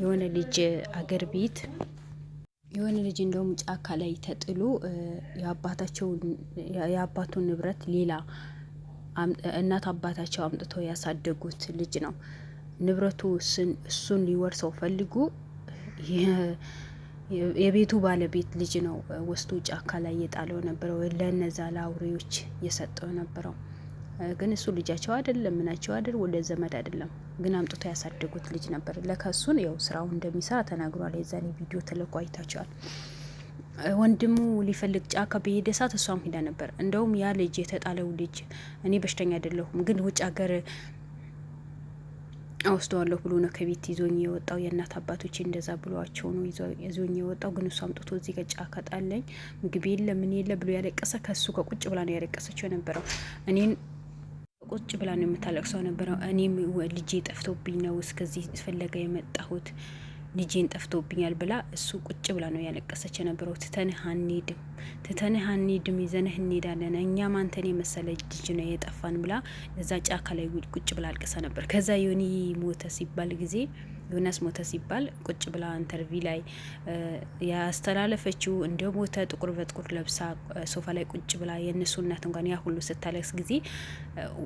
የሆነ ልጅ አገር ቤት የሆነ ልጅ እንደውም ጫካ ላይ ተጥሎ የአባቱን ንብረት ሌላ እናት አባታቸው አምጥተው ያሳደጉት ልጅ ነው። ንብረቱ እሱን ሊወርሰው ፈልጎ የቤቱ ባለቤት ልጅ ነው ወስዶ ጫካ ላይ የጣለው ነበረው። ለነዛ ለአውሬዎች የሰጠው ነበረው። ግን እሱ ልጃቸው አይደለም፣ ምናቸው አይደል፣ ወደ ዘመድ አይደለም። ግን አምጥቶ ያሳደጉት ልጅ ነበር። ለከሱን ያው ስራው እንደሚሰራ ተናግሯል። የዛኔ ቪዲዮ ተለቆ አይታችኋል። ወንድሙ ሊፈልግ ጫካ በሄደ ሰዓት እሷም ሄዳ ነበር። እንደውም ያ ልጅ የተጣለው ልጅ እኔ በሽተኛ አይደለሁም ግን ውጭ ሀገር አውስተዋለሁ ብሎ ነው ከቤት ይዞኝ የወጣው። የእናት አባቶች እንደዛ ብሏቸው ነው ይዞኝ የወጣው። ግን እሱ አምጥቶ እዚህ ጋር ጫካ ጣለኝ፣ ምግብ የለ ምን የለ ብሎ ያለቀሰ ከሱ ከቁጭ ብላ ነው ያለቀሰችው የነበረው። እኔን ቁጭ ብላ ነው የምታለቅሰው ነበረው። እኔም ልጄ ጠፍቶብኝ ነው እስከዚህ ፍለጋ የመጣሁት ልጄን ጠፍቶብኛል ብላ እሱ ቁጭ ብላ ነው ያለቀሰች የነበረው። ትተንህ አንሄድም ይዘንህ እንሄዳለን፣ እኛም አንተን የመሰለ ልጅ ነው የጠፋን ብላ እዛ ጫካ ላይ ቁጭ ብላ አልቅሳ ነበር። ከዛ ዮናስ ሞተ ሲባል ቁጭ ብላ ኢንተርቪ ላይ ያስተላለፈችው እንደ ሞተ ጥቁር በጥቁር ለብሳ ሶፋ ላይ ቁጭ ብላ የእነሱ እናት እንኳን ያ ሁሉ ስታለቅስ ጊዜ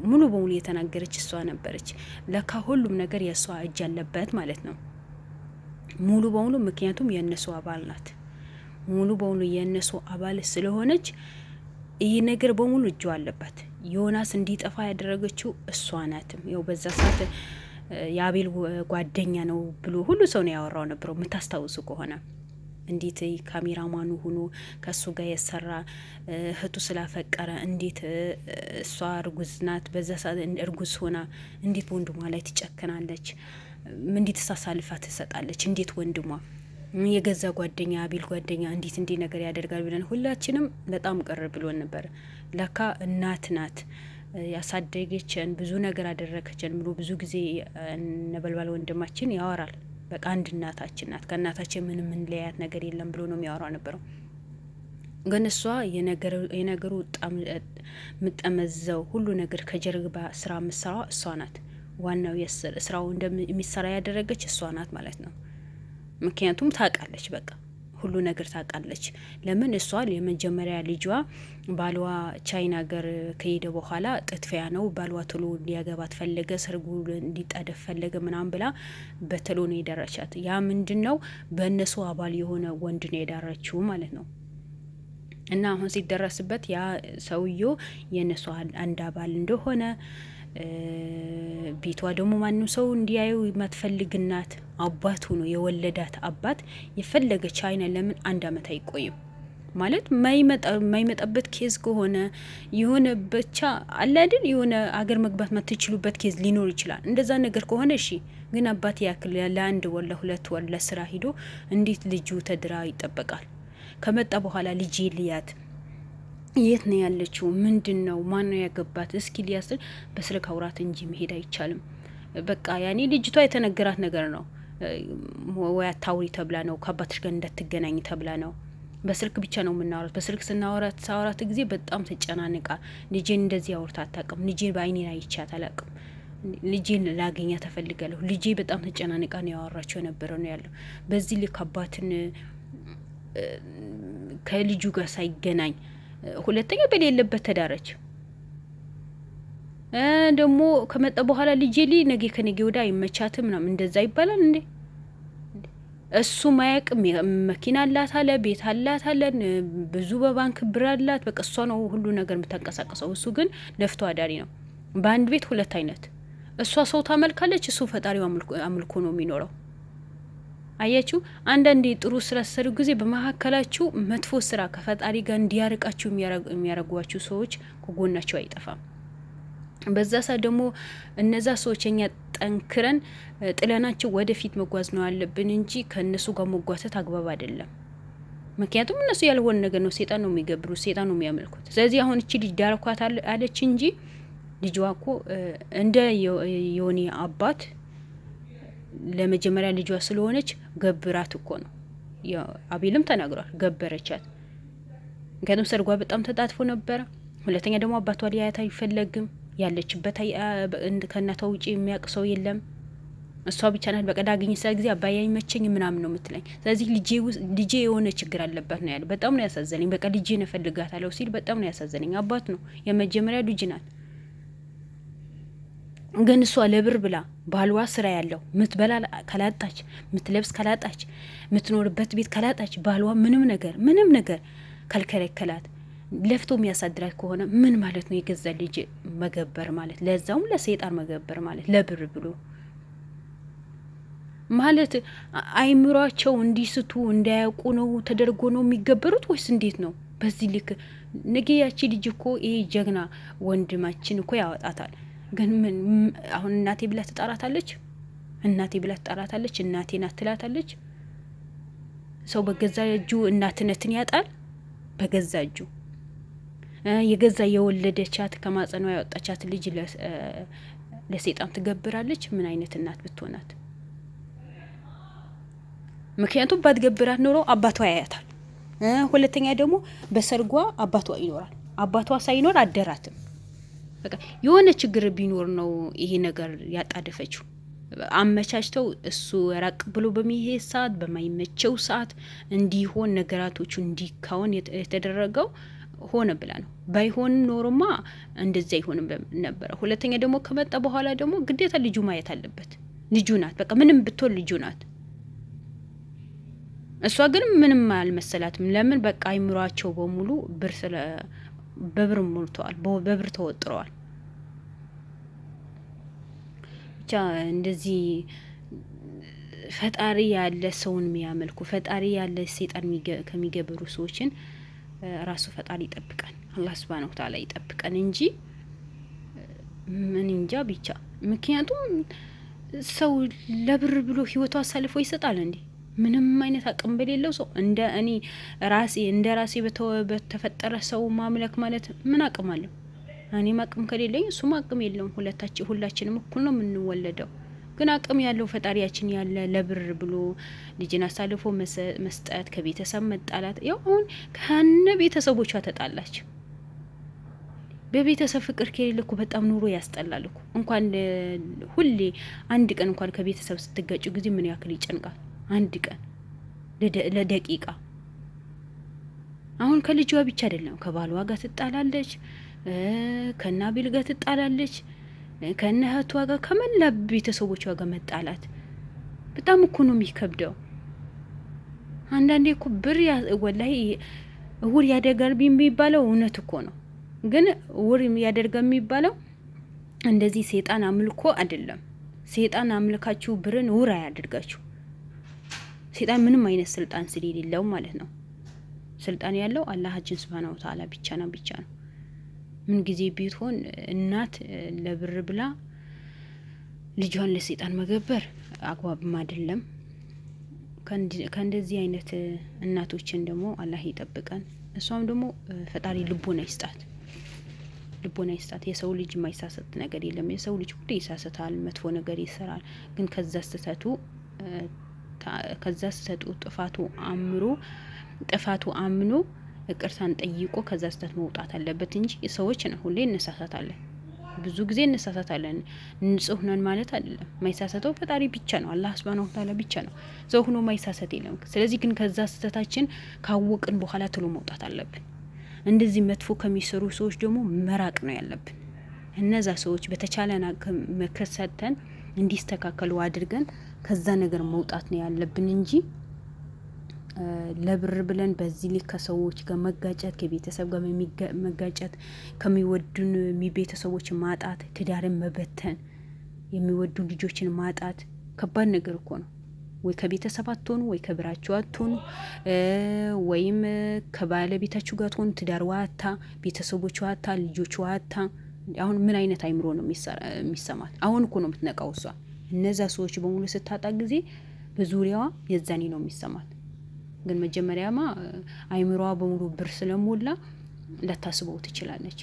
ሙሉ በሙሉ የተናገረች እሷ ነበረች። ለካ ሁሉም ነገር የእሷ እጅ አለበት ማለት ነው ሙሉ በሙሉ። ምክንያቱም የእነሱ አባል ናት። ሙሉ በሙሉ የእነሱ አባል ስለሆነች ይህ ነገር በሙሉ እጇ አለባት። ዮናስ እንዲጠፋ ያደረገችው እሷ ናትም። ያው በዛ ሰዓት የአቤል ጓደኛ ነው ብሎ ሁሉ ሰው ነው ያወራው ነበረው። የምታስታውሱ ከሆነ እንዴት ካሜራማኑ ሆኖ ከሱ ጋር የሰራ እህቱ ስላፈቀረ እንዴት እሷ እርጉዝ ናት። በዛ ሰዓት እርጉዝ ሆና እንዴት ወንድሟ ላይ ትጨክናለች? እንዴት ተሳሳልፋ ትሰጣለች? እንዴት ወንድሟ የገዛ ጓደኛ አቤል ጓደኛ እንዴት እንዲህ ነገር ያደርጋል ብለን ሁላችንም በጣም ቅር ብሎን ነበር። ለካ እናት ናት ያሳደገችን፣ ብዙ ነገር አደረከችን ብሎ ብዙ ጊዜ ነበልባል ወንድማችን ያወራል። በቃ አንድ እናታችን ናት፣ ከእናታችን ምንም እንለያት ነገር የለም ብሎ ነው የሚያወራው ነበረው። ግን እሷ የነገሩ የምጠመዘው ሁሉ ነገር ከጀርባ ስራ የምትሰራው እሷ ናት። ዋናው ስራው እንደሚሰራ ያደረገች እሷ ናት ማለት ነው። ምክንያቱም ታውቃለች፣ በቃ ሁሉ ነገር ታውቃለች። ለምን እሷ የመጀመሪያ ልጇ ባሏ ቻይና ሀገር ከሄደ በኋላ ጥድፊያ ነው ባሏ ቶሎ እንዲያገባት ፈለገ፣ ሰርጉ እንዲጣደፍ ፈለገ ምናምን ብላ በቶሎ ነው የዳረቻት። ያ ምንድን ነው በእነሱ አባል የሆነ ወንድ ነው የዳረችው ማለት ነው። እና አሁን ሲደረስበት ያ ሰውዬው የእነሱ አንድ አባል እንደሆነ ቤቷ ደግሞ ማንም ሰው እንዲያየው የማትፈልግ እናት አባቱ ነው የወለዳት አባት የፈለገ ቻይና ለምን 1 አመት አይቆይም ማለት ማይመጣበት ኬዝ ከሆነ የሆነ ብቻ አለ አይደል የሆነ አገር መግባት ማትችሉበት ኬዝ ሊኖር ይችላል። እንደዛ ነገር ከሆነ እሺ። ግን አባት ያክል ለ1 ወር ለ2 ወር ለስራ ሂዶ እንዴት ልጁ ተድራ ይጠበቃል? ከመጣ በኋላ ልጅ ልያት የት ነው ያለችው? ምንድነው? ማን ነው ያገባት? እስኪ ሊያስል በስልክ አውራት እንጂ መሄድ አይቻልም። በቃ ያኔ ልጅቷ የተነገራት ነገር ነው። ወይ አታውሪ ተብላ ነው፣ ከአባትሽ ጋር እንዳትገናኝ ተብላ ነው። በስልክ ብቻ ነው የምናወራት። በስልክ ሳወራት ጊዜ በጣም ተጨናንቃ ልጄን እንደዚህ አውርታ አታውቅም። ልጄን በአይኔ አይቻት አላውቅም። ልጄን ላገኛ ተፈልጋለሁ። ልጄ በጣም ተጨናንቃ ነው ያወራቸው የነበረው ነው ያለው። በዚህ ልክ አባትን ከልጁ ጋር ሳይገናኝ ሁለተኛ በሌለበት ተዳረች። ደግሞ ከመጣ በኋላ ልጄ ነገ ከነገ ወዲያ አይመቻትም ምናምን እንደዛ ይባላል እንዴ? እሱ ማያቅ መኪና አላት አለ፣ ቤት አላት አለ፣ ብዙ በባንክ ብር አላት። በቃ እሷ ነው ሁሉ ነገር የምታንቀሳቀሰው። እሱ ግን ለፍቶ አዳሪ ነው። በአንድ ቤት 2 አይነት። እሷ ሰው ታመልካለች፣ እሱ ፈጣሪው አምልኮ ነው የሚኖረው። አያችሁ፣ አንዳንዴ ጥሩ ስራ ሰሩ ጊዜ በመሀከላችሁ መጥፎ ስራ ከፈጣሪ ጋር እንዲያርቃችሁ የሚያረጓችሁ ሰዎች ከጎናችሁ አይጠፋም። በዛ ሰዓት ደግሞ እነዛ ሰዎች እኛ ጠንክረን ጥለናቸው ወደፊት መጓዝ ነው ያለብን እንጂ ከእነሱ ጋር መጓተት አግባብ አይደለም። ምክንያቱም እነሱ ያልሆነ ነገር ነው፣ ሴጣን ነው የሚገብሩት፣ ሴጣን ነው የሚያመልኩት። ስለዚህ አሁን እቺ ልጅ ዳርኳት አለች እንጂ ልጇ እኮ እንደ የሆነ አባት ለመጀመሪያ ልጇ ስለሆነች ገብራት እኮ ነው። አቤልም ተናግሯል፣ ገበረቻት። ምክንያቱም ሰርጓ በጣም ተጣጥፎ ነበረ። ሁለተኛ ደግሞ አባቷ ሊያያት አይፈለግም። ያለችበት ከእናቷ ውጪ የሚያውቅ ሰው የለም። እሷ ብቻ ናት በቀዳ አገኘ ጊዜ አባዬ አይመቸኝ ምናምን ነው የምትለኝ። ስለዚህ ልጄ የሆነ ችግር አለባት ነው ያለው። በጣም ነው ያሳዘነኝ። በቃ ልጄን እፈልጋታለሁ ሲል በጣም ነው ያሳዘነኝ። አባት ነው የመጀመሪያ ልጅ ናት። ግን እሷ ለብር ብላ ባልዋ ስራ ያለው ምትበላ ካላጣች፣ ምትለብስ ካላጣች፣ ምትኖርበት ቤት ካላጣች፣ ባልዋ ምንም ነገር ካልከለከላት ለፍቶ የሚያሳድራት ከሆነ ምን ማለት ነው? የገዛ ልጅ መገበር ማለት ለዛውም ለሰይጣን መገበር ማለት ለብር ብሎ ማለት አይምሯቸው እንዲስቱ እንዳያውቁ ነው ተደርጎ ነው የሚገበሩት ወይስ እንዴት ነው? በዚህ ልክ ነገ ያቺ ልጅ እኮ ይሄ ጀግና ወንድማችን እኮ ያወጣታል። ግን ምን አሁን እናቴ ብላ ትጣራታለች? እናቴ ናት ትላታለች? ሰው በገዛ እጁ እናትነትን ያጣል። በገዛ እጁ የገዛ የወለደቻት ከማጸኗ ያወጣቻት ልጅ ለሰይጣን ትገብራለች። ምን አይነት እናት ብትሆናት? ምክንያቱም ባትገብራት ኖሮ አባቷ ያያታል። ሁለተኛ ደግሞ በሰርጓ አባቷ ይኖራል። አባቷ ሳይኖር አደራትም። በቃ የሆነ ችግር ቢኖር ነው ይሄ ነገር ያጣደፈችው። አመቻችተው እሱ ራቅ ብሎ በሚሄድ ሰዓት፣ በማይመቸው ሰዓት እንዲሆን ነገራቶቹ እንዲካውን የተደረገው ሆነ ብላ ነው። ባይሆን ኖሮማ እንደዚያ አይሆንም ነበረ። ሁለተኛ ደግሞ ከመጣ በኋላ ደግሞ ግዴታ ልጁ ማየት አለበት። ልጁ ናት። በቃ ምንም ብትወል ልጁ ናት። እሷ ግን ምንም አልመሰላትም። ለምን በቃ አይምሯቸው በሙሉ በብር ሞልተዋል፣ በብር ተወጥረዋል። ብቻ እንደዚህ ፈጣሪ ያለ ሰውን የሚያመልኩ ፈጣሪ ያለ ሰይጣን ከሚገብሩ ሰዎችን ራሱ ፈጣሪ ይጠብቀን፣ አላህ ሱብሃነሁ ወተዓላ ይጠብቀን እንጂ ምን እንጃ ብቻ። ምክንያቱም ሰው ለብር ብሎ ህይወቱ አሳልፎ ይሰጣል እንዴ? ምንም አይነት አቅም በሌለው ሰው እንደ ራሴ በተፈጠረ ሰው ማምለክ ማለት ምን አቅም አለው? እኔም አቅም ከሌለኝ እሱም አቅም የለውም። ሁላችንም እኩል ነው የምንወለደው። ግን አቅም ያለው ፈጣሪያችን ያለ ለብር ብሎ ልጅን አሳልፎ መስጠት፣ ከቤተሰብ መጣላት። ያው አሁን ከነ ቤተሰቦቿ ተጣላች። በቤተሰብ ፍቅር ከሌለ እኮ በጣም ኑሮ ያስጠላል እኮ። እንኳን ሁሌ አንድ ቀን እንኳን ከቤተሰብ ስትጋጩ ጊዜ ምን ያክል ይጨንቃል። አንድ ቀን ለደቂቃ። አሁን ከልጇ ብቻ አይደለም ከባሏ ጋር ትጣላለች፣ ከናቢል ጋር ትጣላለች፣ ከነ እህቷ ጋር ከመላ ቤተሰቦቿ ጋር መጣላት በጣም እኮ ነው የሚከብደው። አንዳንዴ እኮ ብር ወላሂ እውር ያደርጋል የሚባለው እውነት እኮ ነው። ግን እውር ያደርጋል የሚባለው እንደዚህ ሰይጣን አምልኮ አይደለም። ሰይጣን አምልካችሁ ብርን እውር አያደርጋችሁ። ሰይጣን ምንም አይነት ስልጣን ስለሌለው ማለት ነው። ስልጣን ያለው አላህችን ሱብሃነሁ ወተዓላ ብቻ ነው። ምን ጊዜ ቢሆን እናት ለብር ብላ ልጇን ለሰይጣን መገበር አግባብም አይደለም። ከእንደዚህ አይነት እናቶችን ደግሞ አላህ ይጠብቀን። እሷም ደግሞ ፈጣሪ ልቦና ይስጣት። የሰው ልጅ የማይሳሰት ነገር የለም። የሰው ልጅ ሁሉ ይሳሰታል፣ መጥፎ ነገር ይሰራል። ግን ከዛ ስተቱ ጥፋቱ አምኖ ይቅርታን ጠይቆ ከዛ ስተት መውጣት አለበት እንጂ ሰዎች ነው ሁሌ እንሳሳታለን። ብዙ ጊዜ እንሳሳታለን። ንጹህ ነን ማለት አይደለም። ማይሳሳተው ፈጣሪ ብቻ ነው፣ አላህ ሱብሃነሁ ወተዓላ ብቻ ነው። ሰው ሆኖ ማይሳሳት የለም። ስለዚህ ግን ከዛ ስተታችን ካወቅን በኋላ ቶሎ መውጣት አለብን። እንደዚህ መጥፎ ከሚሰሩ ሰዎች ደግሞ መራቅ ነው ያለብን። እነዛ ሰዎች በተቻለን ምክር ሰጥተን እንዲስተካከሉ አድርገን ከዛ ነገር መውጣት ነው ያለብን እንጂ ለብር ብለን በዚህ ልክ ከሰዎች ጋር መጋጨት፣ ከቤተሰብ ጋር መጋጨት፣ ከሚወዱን ቤተሰቦች ማጣት፣ ትዳርን መበተን፣ የሚወዱ ልጆችን ማጣት ከባድ ነገር እኮ ነው። ወይ ከቤተሰብ አትሆኑ፣ ወይ ከብራችሁ አትሆኑ፣ ወይም ከባለቤታችሁ ጋር ትሆኑ፣ ትዳር ዋታ፣ ቤተሰቦች ዋታ፣ ልጆች ዋታ። አሁን ምን አይነት አይምሮ ነው የሚሰማት? አሁን እኮ ነው የምትነቃው እሷ። እነዛ ሰዎች በሙሉ ስታጣ ጊዜ በዙሪያዋ የዛኔ ነው የሚሰማት። ግን መጀመሪያማ አይምሮዋ በሙሉ ብር ስለሞላ ለታስበው ትችላለች።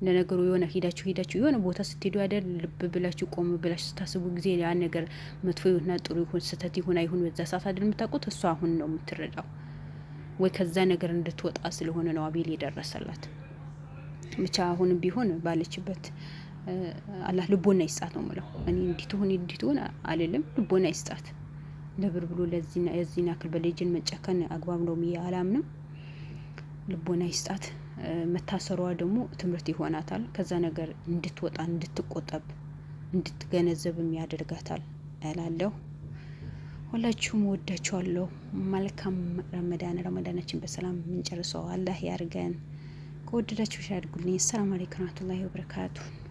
ለነገሩ የሆነ ሄዳችሁ የሆነ ቦታ ስትሄዱ ያደር ልብ ብላችሁ ቆም ብላችሁ ስታስቡ ጊዜ ያ ነገር መጥፎ ይሁንና ጥሩ ይሁን ስህተት ይሁን አይሁን በዛ ሰዓት አይደል የምታውቁት። እሷ አሁን ነው የምትረዳው። ወይ ከዛ ነገር እንድትወጣ ስለሆነ ነው አቤል የደረሰላት። ብቻ አሁን ቢሆን ባለችበት አላህ ልቦና ይስጣት ነው የምለው። እኔ እንዲትሁን አልልም። ልቦና ይስጣት። ለብር ብሎ የዚህን ያክል በልጅን መጨከን አግባብ ነው ብዬ አላምንም። ልቦና ይስጣት። መታሰሯ ደግሞ ትምህርት ይሆናታል። ከዛ ነገር እንድትወጣ እንድትቆጠብ እንድትገነዘብም ያደርጋታል እላለሁ። ሁላችሁም ወዳችኋለሁ። መልካም ረመዳናችን በሰላም የምንጨርሰው አላህ ያርገን። ከወደዳችሁ ሻር አድርጉልኝ። ሰላም አለይኩም ወራህመቱላሂ ወበረካቱ።